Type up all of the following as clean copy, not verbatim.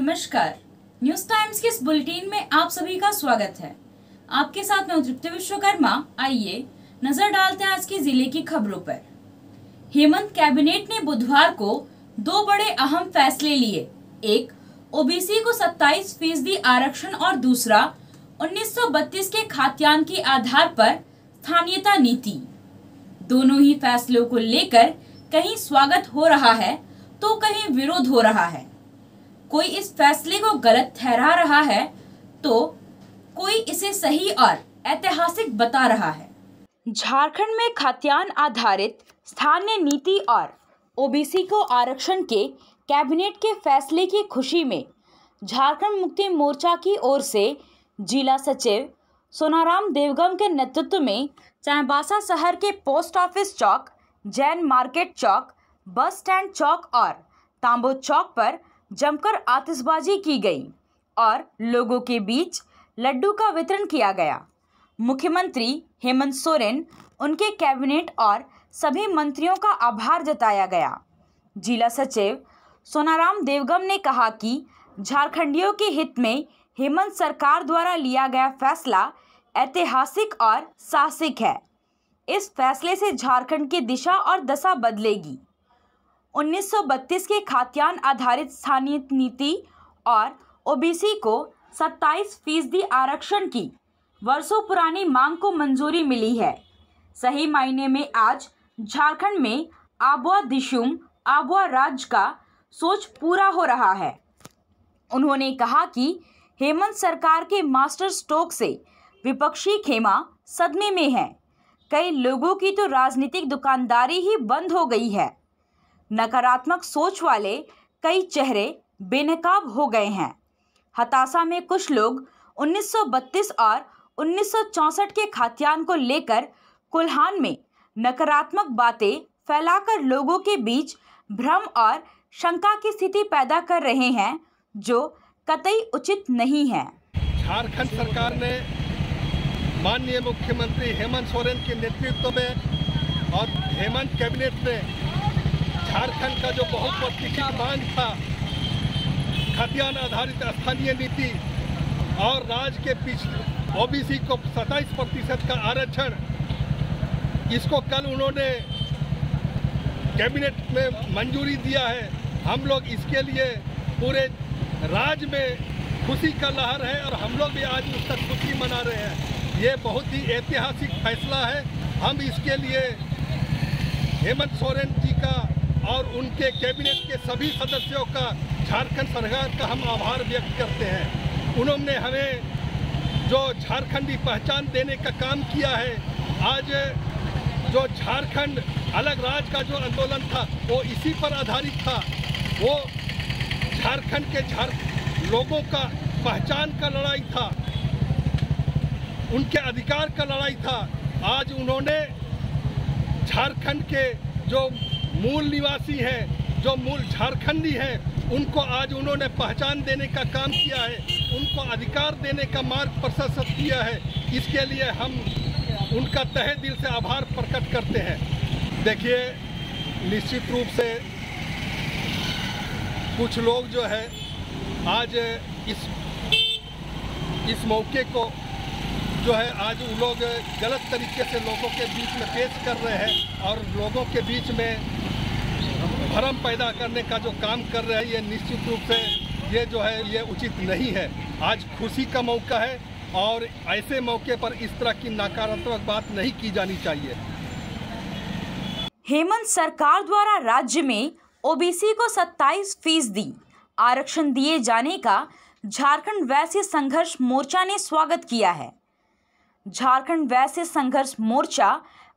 नमस्कार। News times के इस बुलेटिन में आप सभी का स्वागत है। आपके साथ मैं तृप्ति विश्वकर्मा। आइए नजर डालते हैं आज की जिले की खबरों पर। हेमंत कैबिनेट ने बुधवार को दो बड़े अहम फैसले लिए। एक, ओबीसी को 27% आरक्षण और दूसरा 1932 के खाद्यान्न के आधार पर स्थानीयता नीति। दोनों ही फैसलों को लेकर कहीं स्वागत हो रहा है तो कहीं विरोध हो रहा है। कोई इस फैसले को गलत ठहरा रहा है तो कोई इसे सही और ऐतिहासिक बता रहा है। झारखंड में खाद्यान्न आधारित स्थानीय नीति और ओबीसी को आरक्षण के कैबिनेट के फैसले की खुशी में झारखंड मुक्ति मोर्चा की ओर से जिला सचिव सोनाराम देवगम के नेतृत्व में चाईबासा शहर के पोस्ट ऑफिस चौक, जैन मार्केट चौक, बस स्टैंड चौक और तांबो चौक पर जमकर आतिशबाजी की गई और लोगों के बीच लड्डू का वितरण किया गया। मुख्यमंत्री हेमंत सोरेन, उनके कैबिनेट और सभी मंत्रियों का आभार जताया गया। जिला सचिव सोनाराम देवगम ने कहा कि झारखंडियों के हित में हेमंत सरकार द्वारा लिया गया फैसला ऐतिहासिक और साहसिक है। इस फैसले से झारखंड की दिशा और दशा बदलेगी। 1932 के खाद्यान्न आधारित स्थानीय नीति और ओबीसी को 27% आरक्षण की वर्षों पुरानी मांग को मंजूरी मिली है। सही मायने में आज झारखंड में आबुआ दिशुम आबुआ राज्य का सोच पूरा हो रहा है। उन्होंने कहा कि हेमंत सरकार के मास्टर स्ट्रोक से विपक्षी खेमा सदमे में है। कई लोगों की तो राजनीतिक दुकानदारी ही बंद हो गई है। नकारात्मक सोच वाले कई चेहरे बेनकाब हो गए हैं। हताशा में कुछ लोग 1932 और 1964 के खाद्यान्न को लेकर कोल्हान में नकारात्मक बातें फैलाकर लोगों के बीच भ्रम और शंका की स्थिति पैदा कर रहे हैं, जो कतई उचित नहीं है। झारखंड सरकार ने माननीय मुख्यमंत्री हेमंत सोरेन के नेतृत्व में और हेमंत कैबिनेट में झारखंड का जो बहुत प्रतीक्षित मांग था, खाद्यान्न आधारित स्थानीय नीति और राज्य के पिछले ओबीसी को 27% का आरक्षण, इसको कल उन्होंने कैबिनेट में मंजूरी दिया है। हम लोग इसके लिए पूरे राज्य में खुशी का लहर है और हम लोग भी आज उसका खुशी मना रहे हैं। ये बहुत ही ऐतिहासिक फैसला है। हम इसके लिए हेमंत सोरेन जी का और उनके कैबिनेट के सभी सदस्यों का, झारखंड सरकार का हम आभार व्यक्त करते हैं। उन्होंने हमें जो झारखंडी पहचान देने का काम किया है। आज जो झारखंड अलग राज्य का जो आंदोलन था वो इसी पर आधारित था। वो झारखंड के लोगों का पहचान का लड़ाई था, उनके अधिकार का लड़ाई था। आज उन्होंने झारखंड के जो मूल निवासी हैं, जो मूल झारखंडी हैं, उनको आज उन्होंने पहचान देने का काम किया है, उनको अधिकार देने का मार्ग प्रशस्त किया है। इसके लिए हम उनका तहे दिल से आभार प्रकट करते हैं। देखिए, निश्चित रूप से कुछ लोग जो है आज इस मौके को जो है आज वो लोग गलत तरीके से लोगों के बीच में पेश कर रहे हैं और लोगों के बीच में भ्रम पैदा करने का जो काम कर रहे हैं, ये निश्चित रूप से ये जो है ये उचित नहीं है। आज खुशी का मौका है और ऐसे मौके पर इस तरह की नकारात्मक बात नहीं की जानी चाहिए। हेमंत सरकार द्वारा राज्य में ओबीसी को 27% आरक्षण दिए जाने का झारखंड वैश्य संघर्ष मोर्चा ने स्वागत किया है। झारखंड वैश्य संघर्ष मोर्चा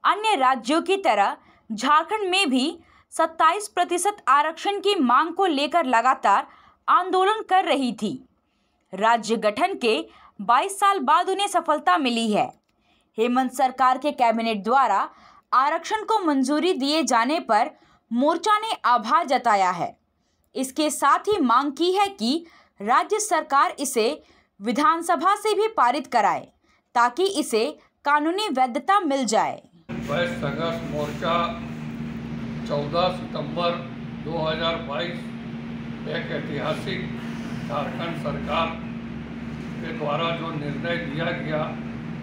अन्य राज्यों की तरह झारखंड में भी 27% आरक्षण की मांग को लेकर लगातार आंदोलन कर रही थी। राज्य गठन के 22 साल बाद उन्हें सफलता मिली है। हेमंत सरकार के कैबिनेट द्वारा आरक्षण को मंजूरी दिए जाने पर मोर्चा ने आभार जताया है। इसके साथ ही मांग की है कि राज्य सरकार इसे विधानसभा से भी पारित कराए ताकि इसे कानूनी वैधता मिल जाए। वैश्य संघर्ष मोर्चा 14 सितंबर 2022 एक ऐतिहासिक झारखंड सरकार के द्वारा जो निर्णय लिया गया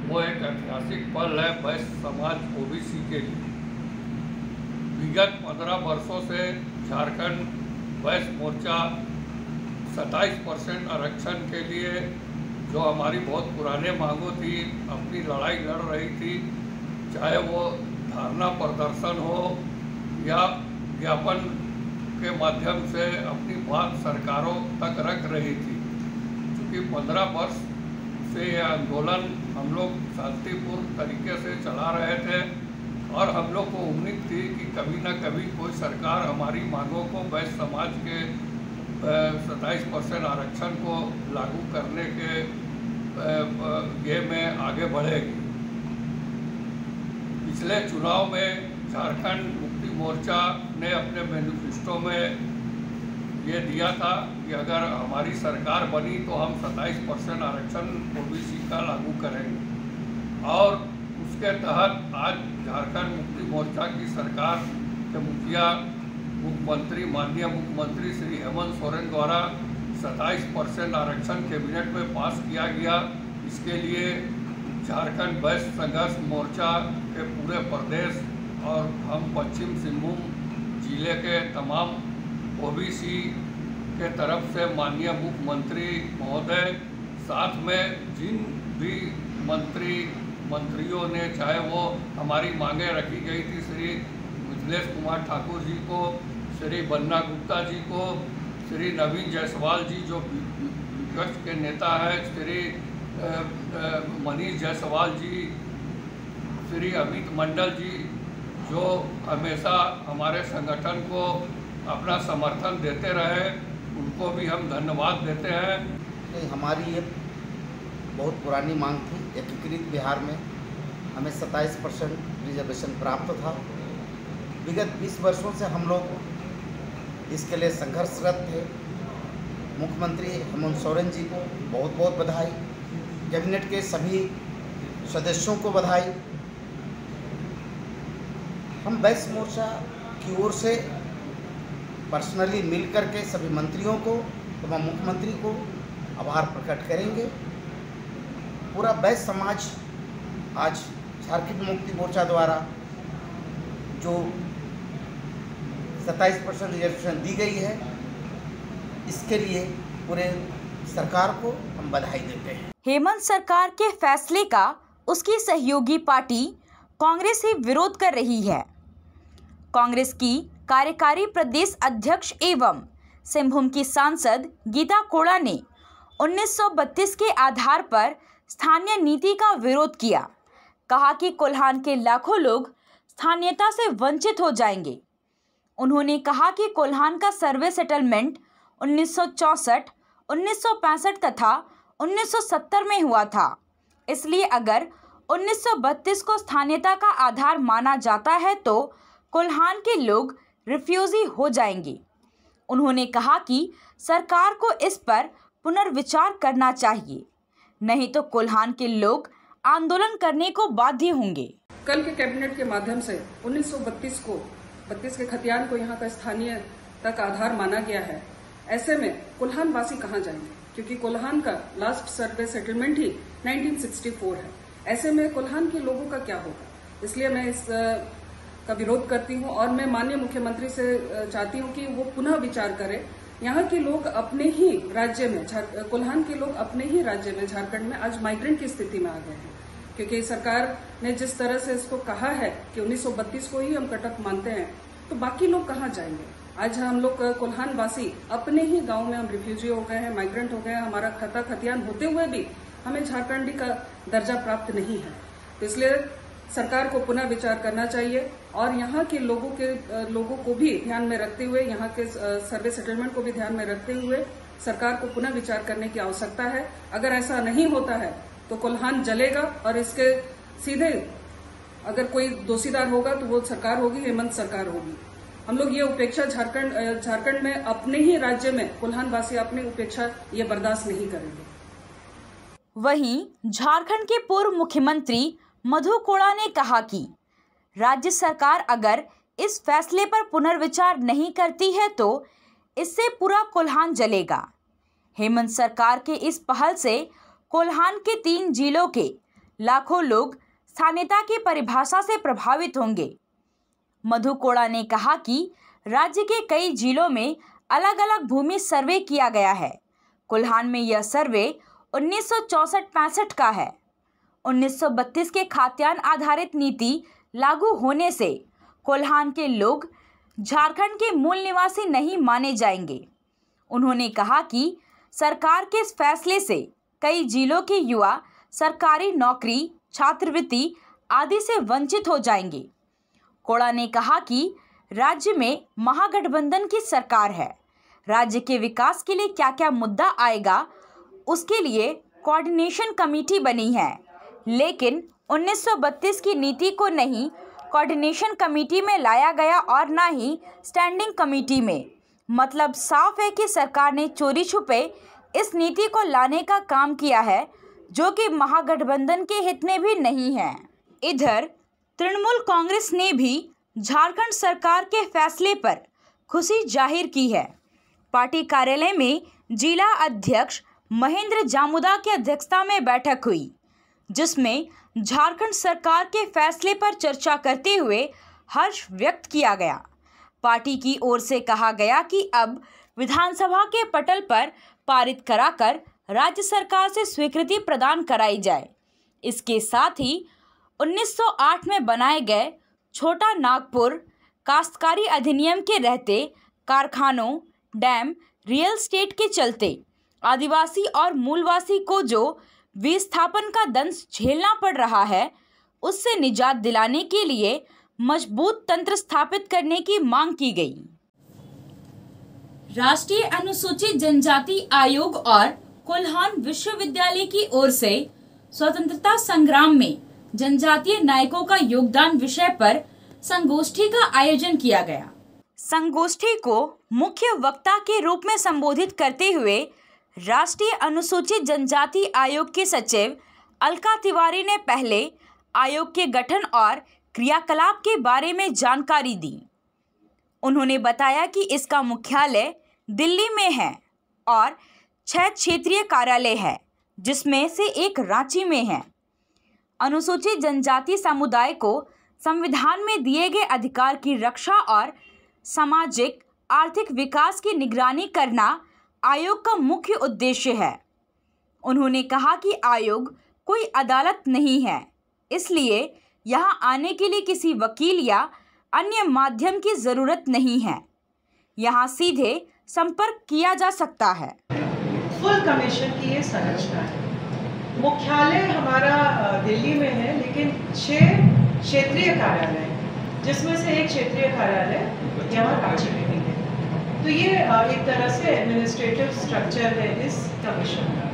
वो एक ऐतिहासिक पल है वैश्य समाज ओबीसी के लिए। विगत 15 वर्षों से झारखंड वैश्य मोर्चा 27% आरक्षण के लिए जो हमारी बहुत पुराने मांगों थी, अपनी लड़ाई लड़ रही थी, चाहे वो धरना प्रदर्शन हो या ज्ञापन के माध्यम से अपनी बात सरकारों तक रख रही थी। क्योंकि 15 वर्ष से यह आंदोलन हम लोग शांतिपूर्ण तरीके से चला रहे थे और हम लोग को उम्मीद थी कि कभी ना कभी कोई सरकार हमारी मांगों को वैश्य समाज के 27% आरक्षण को लागू करने के ये में आगे बढ़ेगी। पिछले चुनाव में झारखंड मुक्ति मोर्चा ने अपने मैनिफेस्टो में ये दिया था कि अगर हमारी सरकार बनी तो हम 27% आरक्षण ओबीसी का लागू करेंगे और उसके तहत आज झारखंड मुक्ति मोर्चा की सरकार के मुखिया मुख्यमंत्री माननीय मुख्यमंत्री श्री हेमंत सोरेन द्वारा 27% आरक्षण कैबिनेट में पास किया गया। इसके लिए झारखंड वैश्य संघर्ष मोर्चा के पूरे प्रदेश और हम पश्चिम सिंहभूम जिले के तमाम ओबीसी के तरफ से माननीय मुख्यमंत्री महोदय, साथ में जिन भी मंत्रियों ने, चाहे वो हमारी मांगे रखी गई थी, श्री मिथिलेश कुमार ठाकुर जी को, श्री बन्ना गुप्ता जी को, श्री नवीन जायसवाल जी जो विपक्ष के नेता है, श्री मनीष जायसवाल जी, श्री अमित मंडल जी जो हमेशा हमारे संगठन को अपना समर्थन देते रहे, उनको भी हम धन्यवाद देते हैं। नहीं, हमारी ये बहुत पुरानी मांग थी। एकीकृत बिहार में हमें 27% रिजर्वेशन प्राप्त था। विगत 20 वर्षों से हम लोग इसके लिए संघर्षरत थे। मुख्यमंत्री हेमंत सोरेन जी को बहुत बहुत बधाई, कैबिनेट के सभी सदस्यों को बधाई। हम वैश्य मोर्चा की ओर से पर्सनली मिल करके सभी मंत्रियों को एवं मुख्यमंत्री को आभार प्रकट करेंगे। पूरा वैश्य समाज आज झारखंड मुक्ति मोर्चा द्वारा जो 27% रिजर्वेशन दी गई है, इसके लिए पूरे सरकार को हम बधाई देते हैं। हेमंत सरकार के फैसले का उसकी सहयोगी पार्टी कांग्रेस ही विरोध कर रही है। कांग्रेस की कार्यकारी प्रदेश अध्यक्ष एवं सिंहभूम की सांसद गीता कोड़ा ने 1932 के आधार पर स्थानीय नीति का विरोध किया। कहा कि कोल्हान के लाखों लोग स्थानीयता से वंचित हो जाएंगे। उन्होंने कहा कि कोल्हान का सर्वे सेटलमेंट 1964, 1965 तथा 1970 में हुआ था। इसलिए अगर 1932 को स्थानीयता का आधार माना जाता है तो कोल्हान के लोग रिफ्यूजी हो जाएंगे। उन्होंने कहा कि सरकार को इस पर पुनर्विचार करना चाहिए, नहीं तो कोल्हान के लोग आंदोलन करने को बाध्य होंगे। कल के कैबिनेट के माध्यम से 1932 के खतियान को यहाँ का स्थानीय तक आधार माना गया है। ऐसे में कोल्हान वासी कहाँ जाएंगे, क्योंकि कोल्हान का लास्ट सर्वे सेटलमेंट ही 1964 है। ऐसे में कोल्हान के लोगों का क्या होगा, इसलिए मैं इस का विरोध करती हूँ और मैं माननीय मुख्यमंत्री से चाहती हूँ कि वो पुनः विचार करें। यहाँ के लोग अपने ही राज्य में, कोल्हान के लोग अपने ही राज्य में, झारखंड में आज माइग्रेंट की स्थिति में आ गए हैं, क्योंकि सरकार ने जिस तरह से इसको कहा है कि 1932 को ही हम कटक मानते हैं, तो बाकी लोग कहाँ जाएंगे। आज हम लोग कोल्हान वासी अपने ही गांव में हम रिफ्यूजी हो गए हैं, माइग्रेंट हो गए हैं। हमारा खतियान होते हुए भी हमें झारखंडी का दर्जा प्राप्त नहीं है। तो इसलिए सरकार को पुनः विचार करना चाहिए और यहाँ के लोगों को भी ध्यान में रखते हुए, यहाँ के सर्वे सेटलमेंट को भी ध्यान में रखते हुए सरकार को पुनः विचार करने की आवश्यकता है। अगर ऐसा नहीं होता है तो कोल्हान जलेगा और इसके सीधे अगर कोई दोषीदार होगा तो वो सरकार होगी, हेमंत सरकार होगी। हम लोग ये उपेक्षा झारखंड में अपने ही राज्य में कोल्हान वासी अपनी उपेक्षा ये बर्दाश्त नहीं करेंगे। वहीं झारखंड के पूर्व मुख्यमंत्री मधु कोड़ा ने कहा कि राज्य सरकार अगर इस फैसले पर पुनर्विचार नहीं करती है तो इससे पूरा कोल्हान जलेगा। हेमंत सरकार के इस पहल से कोल्हान के 3 जिलों के लाखों लोग स्थानीयता की परिभाषा से प्रभावित होंगे। मधु कोड़ा ने कहा कि राज्य के कई जिलों में अलग अलग भूमि सर्वे किया गया है। कोल्हान में यह सर्वे 1964-65 का है। 1932 के खाद्यान्न आधारित नीति लागू होने से कोल्हान के लोग झारखंड के मूल निवासी नहीं माने जाएंगे। उन्होंने कहा कि सरकार के इस फैसले से कई जिलों के युवा सरकारी नौकरी, छात्रवृत्ति आदि से वंचित हो जाएंगे। कोड़ा ने कहा कि राज्य में महागठबंधन की सरकार है। राज्य के विकास के लिए क्या क्या मुद्दा आएगा उसके लिए कोऑर्डिनेशन कमेटी बनी है, लेकिन 1932 की नीति को नहीं कोऑर्डिनेशन कमेटी में लाया गया और ना ही स्टैंडिंग कमेटी में। मतलब साफ है कि सरकार ने चोरी छुपे इस नीति को लाने का काम किया है, जो कि महागठबंधन के हित में भी नहीं है। इधर तृणमूल कांग्रेस ने भी झारखंड सरकार के फैसले पर खुशी जाहिर की है। पार्टी कार्यालय में जिला अध्यक्ष महेंद्र जामुदा की अध्यक्षता में बैठक हुई, जिसमें झारखंड सरकार के फैसले पर चर्चा करते हुए हर्ष व्यक्त किया गया। पार्टी की ओर से कहा गया कि अब विधानसभा के पटल पर पारित कराकर राज्य सरकार से स्वीकृति प्रदान कराई जाए। इसके साथ ही 1908 में बनाए गए छोटा नागपुर काश्तकारी अधिनियम के रहते कारखानों, डैम, रियल एस्टेट के चलते आदिवासी और मूलवासी को जो विस्थापन का दंश झेलना पड़ रहा है, उससे निजात दिलाने के लिए मजबूत तंत्र स्थापित करने की मांग की गई। राष्ट्रीय अनुसूचित जनजाति आयोग और कोल्हान विश्वविद्यालय की ओर से स्वतंत्रता संग्राम में जनजातीय नायकों का योगदान विषय पर संगोष्ठी का आयोजन किया गया। संगोष्ठी को मुख्य वक्ता के रूप में संबोधित करते हुए राष्ट्रीय अनुसूचित जनजाति आयोग के सचिव अलका तिवारी ने पहले आयोग के गठन और क्रियाकलाप के बारे में जानकारी दी। उन्होंने बताया कि इसका मुख्यालय दिल्ली में है और 6 क्षेत्रीय कार्यालय है, जिसमें से एक रांची में है। अनुसूचित जनजाति समुदाय को संविधान में दिए गए अधिकार की रक्षा और सामाजिक आर्थिक विकास की निगरानी करना आयोग का मुख्य उद्देश्य है। उन्होंने कहा कि आयोग कोई अदालत नहीं है, इसलिए यहाँ आने के लिए किसी वकील या अन्य माध्यम की ज़रूरत नहीं है। यहाँ सीधे संपर्क किया जा सकता है। फुल कमीशन की ये संरचना है। मुख्यालय हमारा दिल्ली में है, लेकिन 6 क्षेत्रीय कार्यालय हैं, जिसमें से एक क्षेत्रीय कार्यालय यहाँ रांची में भी है। तो ये एक तरह से एडमिनिस्ट्रेटिव स्ट्रक्चर है इस कमीशन का।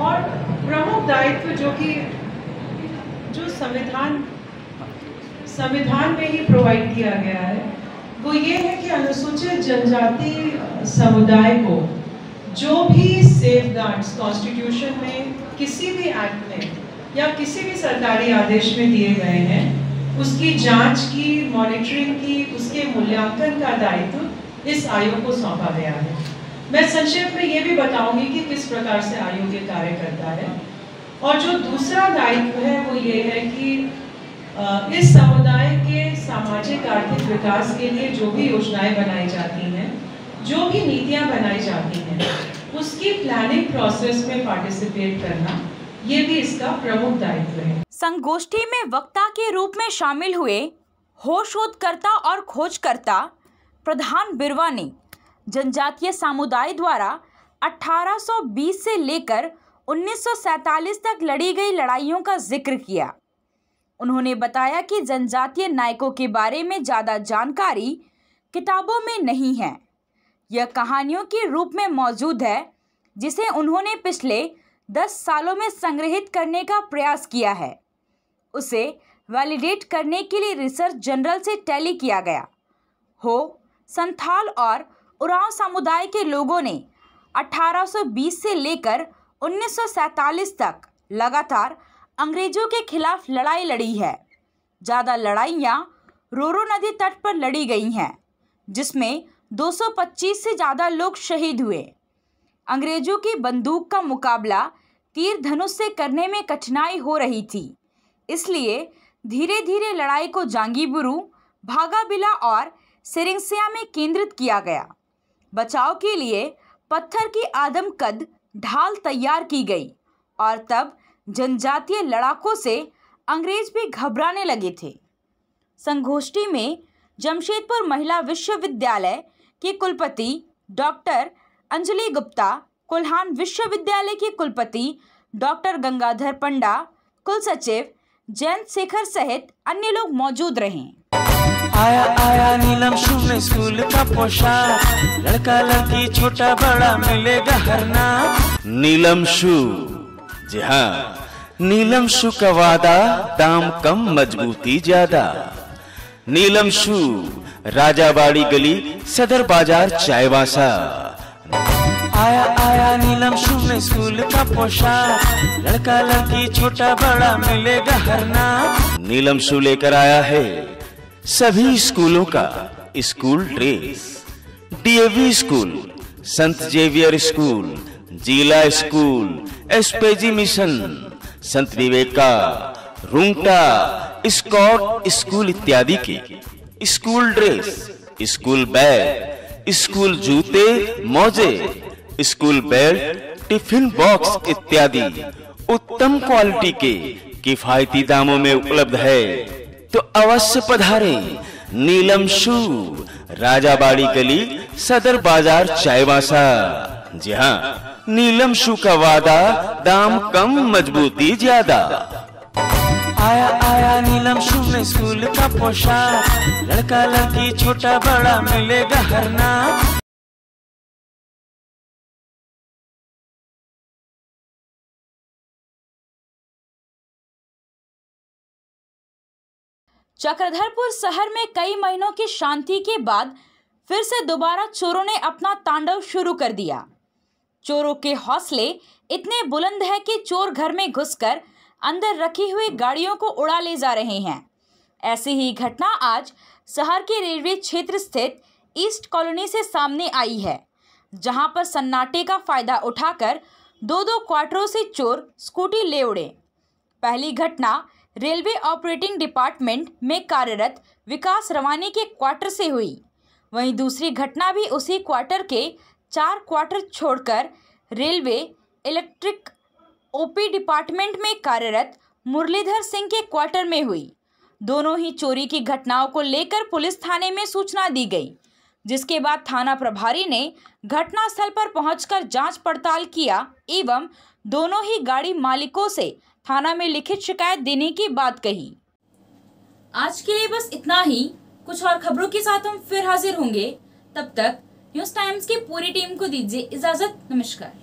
और प्रमुख दायित्व जो संविधान में ही प्रोवाइड किया गया है, वो ये है कि अनुसूचित जनजाति समुदाय को जो भी सेफगार्ड्स कॉन्स्टिट्यूशन में किसी भी एक्ट में या किसी भी सरकारी आदेश में दिए गए हैं, उसकी जांच की, मॉनिटरिंग की, उसके मूल्यांकन का दायित्व इस आयोग को सौंपा गया है। मैं संक्षेप में ये भी बताऊंगी कि किस प्रकार से आयोग ये कार्य करता है। और जो दूसरा दायित्व है वो ये है कि इस समुदाय के सामाजिक आर्थिक विकास के लिए जो भी योजनाएं बनाई जाती हैं, जो भी नीतियां बनाई जाती हैं, उसकी प्लानिंग प्रोसेस में पार्टिसिपेट करना, ये भी इसका प्रमुख दायित्व है। संगोष्ठी में वक्ता के रूप में शामिल हुए हो शोधकर्ता और खोजकर्ता प्रधान बिरवा ने जनजातीय समुदाय द्वारा 1820 से लेकर 1947 तक लड़ी गई लड़ाइयों का जिक्र किया। उन्होंने बताया कि जनजातीय नायकों के बारे में ज़्यादा जानकारी किताबों में नहीं है। यह कहानियों के रूप में मौजूद है, जिसे उन्होंने पिछले 10 सालों में संग्रहित करने का प्रयास किया है। उसे वैलिडेट करने के लिए रिसर्च जनरल से टैली किया गया हो। संथाल और उरांव समुदाय के लोगों ने 1820 से लेकर 1947 तक लगातार अंग्रेजों के खिलाफ लड़ाई लड़ी है। ज़्यादा लड़ाइयाँ रोरो नदी तट पर लड़ी गई हैं, जिसमें 225 से ज़्यादा लोग शहीद हुए। अंग्रेजों की बंदूक का मुकाबला तीर धनुष से करने में कठिनाई हो रही थी। इसलिए धीरे धीरे लड़ाई को जांगीबुरू, भागाबिला और सिरिंसिया में केंद्रित किया गया। बचाव के लिए पत्थर की आदमकद ढाल तैयार की गई और तब जनजातीय लड़ाकों से अंग्रेज भी घबराने लगे थे। संगोष्ठी में जमशेदपुर महिला विश्वविद्यालय की कुलपति डॉक्टर अंजलि गुप्ता, कोल्हान विश्वविद्यालय की कुलपति डॉक्टर गंगाधर पंडा, कुल सचिव जयंत शेखर सहित अन्य लोग मौजूद रहे। आया आया नीलम शू में स्कूल का पोशाक, लड़का लड़की छोटा बड़ा मिलेगा हर नाम। नीलम शू, जी हाँ, नीलम शू का वादा, दाम कम मजबूती ज्यादा। नीलम शू, राजाबाड़ी गली, सदर बाजार, चायवासा। आया आया नीलम शू में स्कूल का पोशाक, लड़का लड़की छोटा बड़ा मिलेगा हर नाम। नीलम शू लेकर आया है सभी स्कूलों का स्कूल ड्रेस। डीएवी स्कूल, संत जेवियर स्कूल, जिला स्कूल, एसपीजी मिशन, संत विवेका, रुंगटा, स्कॉट स्कूल इत्यादि के school dress, school bag, school जूते, मोजे, स्कूल बेल्ट, टिफिन बॉक्स इत्यादि उत्तम क्वालिटी के किफायती दामों में उपलब्ध है। तो अवश्य पधारें। नीलम शू, राजाबाड़ी गली, सदर बाजार, चायवासा। जी हाँ, नीलम शू का वादा, दाम कम मजबूती ज्यादा। आया आया नीलम शू में स्कूल का पोशाक, लड़का लड़की छोटा बड़ा मिलेगा हर नाम। चक्रधरपुर शहर में कई महीनों की शांति के बाद फिर से दोबारा चोरों ने अपना तांडव शुरू कर दिया। चोरों के हौसले इतने बुलंद है कि चोर घर में घुसकर अंदर रखी हुई गाड़ियों को उड़ा ले जा रहे हैं। ऐसी ही घटना आज शहर के रेलवे क्षेत्र स्थित ईस्ट कॉलोनी से सामने आई है, जहां पर सन्नाटे का फायदा उठाकर दो क्वार्टरों से चोर स्कूटी ले उड़े। पहली घटना रेलवे ऑपरेटिंग डिपार्टमेंट में कार्यरत विकास रवानी के क्वार्टर से हुई। वहीं दूसरी घटना भी उसी क्वार्टर के 4 क्वार्टर छोड़कर रेलवे इलेक्ट्रिक ओपी डिपार्टमेंट में कार्यरत मुरलीधर सिंह के क्वार्टर में हुई। दोनों ही चोरी की घटनाओं को लेकर पुलिस थाने में सूचना दी गई, जिसके बाद थाना प्रभारी ने घटनास्थल पर पहुंचकर जांच पड़ताल किया एवं दोनों ही गाड़ी मालिकों से थाना में लिखित शिकायत देने की बात कही। आज के लिए बस इतना ही। कुछ और खबरों के साथ हम फिर हाजिर होंगे। तब तक न्यूज़ टाइम्स की पूरी टीम को दीजिए इजाजत। नमस्कार।